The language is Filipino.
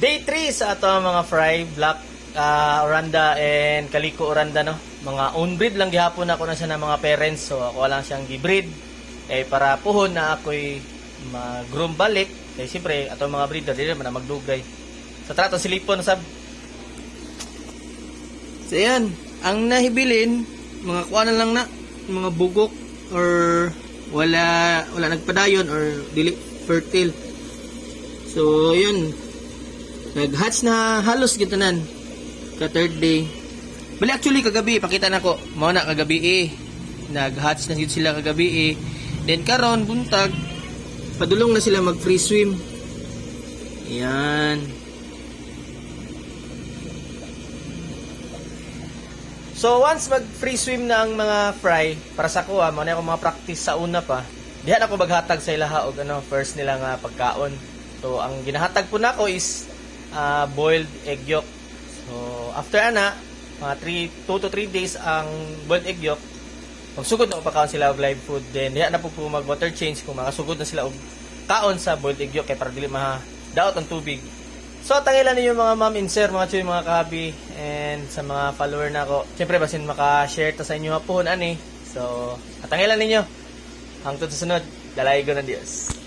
Day 3 sa ato mga fry, black oranda and kaliko oranda, no. Mga own breed lang gihapon ako na siya ng mga parents, so ako lang siyang gibreed para puhon na ako'y mag-groom balik. Kaya siyempre ato mga breeder dili man na magdugay. Sa trato silipon sab. So yan, ang nahibilin mga kuha na lang na mga bugok or wala nagpadayon or dili fertile. So yun, nag-hatch na halos gitanan ka third day. Bali actually kagabi pakita nako, mao na kagabi nag-hatch na gid sila kagabi Then karon buntag padulong na sila mag free swim. Yan. So once mag free swim na ang mga fry para sa kuha, mao na ako mga practice sa una pa. Diha na ako maghatag sa ilaha og first nila nga pagkaon. So ang ginahatag po nako is boiled egg yolk. So after ana, mga 2 to 3 days ang boiled egg yolk, magsugod na upakaon sila og live food. Then diha na po mag water change kung makasugod na sila og kaon sa boiled egg yolk kay para dili daot ang tubig. So tangilan ninyo mga ma'am and sir, mga chuy, mga kahabi, and sa mga follower na ako. Siyempre basin maka-share ta sa inyo nga puhon ani. So tangilan ninyo. Hangtod sa sunod, dalaygo ng Dios.